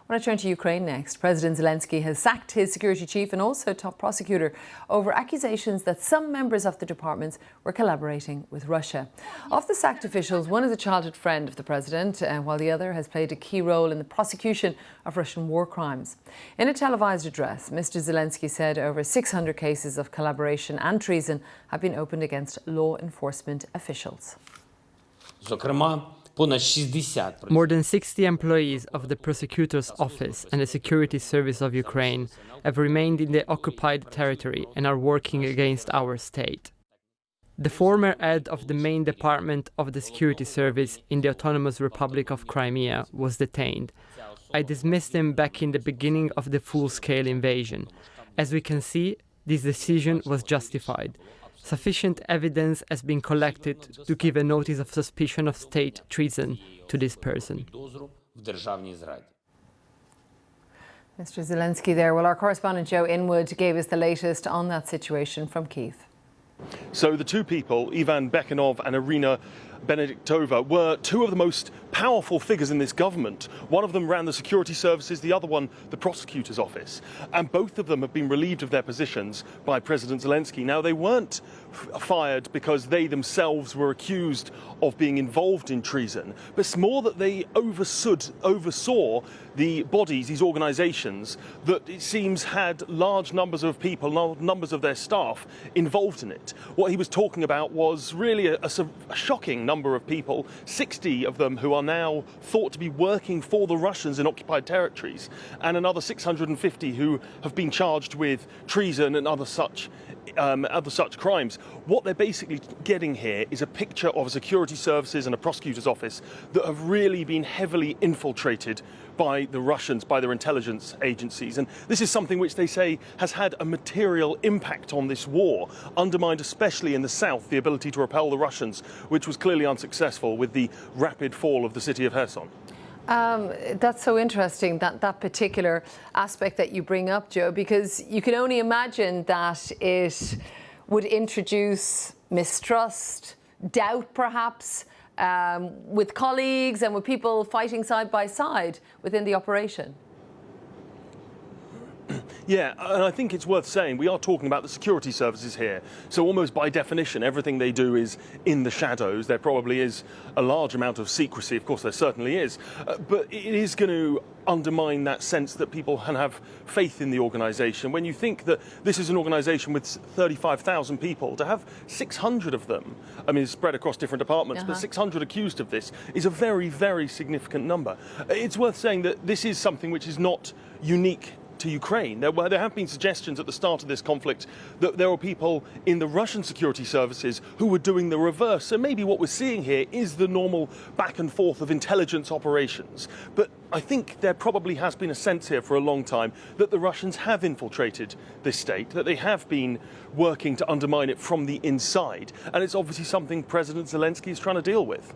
I want to turn to Ukraine next. President Zelensky has sacked his security chief and also top prosecutor over accusations that some members of the departments were collaborating with Russia. Of the sacked officials, one is a childhood friend of the president, while the other has played a key role in the prosecution of Russian war crimes. In a televised address, Mr. Zelensky said over 600 cases of collaboration and treason have been opened against law enforcement officials. More than 60 employees of the prosecutor's office and the security service of Ukraine have remained in the occupied territory and are working against our state. The former head of the main department of the security service in the Autonomous Republic of Crimea was detained. I dismissed him back in the beginning of the full-scale invasion. As we can see, this decision was justified. Sufficient evidence has been collected to give a notice of suspicion of state treason to this person. Mr. Zelensky there. Well, our correspondent Joe Inwood gave us the latest on that situation from Kyiv. So the two people, Ivan Bekhanov and Irina Benediktova, were two of the most powerful figures in this government. One of them ran the security services, the other one the prosecutor's office. And both of them have been relieved of their positions by President Zelensky. Now, they weren't fired because they themselves were accused of being involved in treason, but it's more that they oversaw the bodies, these organizations, that it seems had large numbers of people, large numbers of their staff involved in it. What he was talking about was really a shocking number of people, 60 of them who are now thought to be working for the Russians in occupied territories, and another 650 who have been charged with treason and other such crimes. What they're basically getting here is a picture of security services and a prosecutor's office that have really been heavily infiltrated by the Russians, by their intelligence agencies. And this is something which they say has had a material impact on this war, undermined especially in the south the ability to repel the Russians, which was clearly unsuccessful with the rapid fall of the city of Kherson. That's so interesting, that particular aspect that you bring up, Joe, because you can only imagine that it would introduce mistrust, doubt perhaps, with colleagues and with people fighting side by side within the operation. Yeah, and I think it's worth saying we are talking about the security services here. So almost by definition, everything they do is in the shadows. There probably is a large amount of secrecy. Of course, there certainly is. But it is going to undermine that sense that people can have faith in the organisation. When you think that this is an organisation with 35,000 people, to have 600 of them, I mean, it's spread across different departments, but 600 accused of this is a very, very significant number. It's worth saying that this is something which is not unique to Ukraine. There have been suggestions at the start of this conflict that there were people in the Russian security services who were doing the reverse. So maybe what we're seeing here is the normal back and forth of intelligence operations. But I think there probably has been a sense here for a long time that the Russians have infiltrated this state, that they have been working to undermine it from the inside. And it's obviously something President Zelensky is trying to deal with.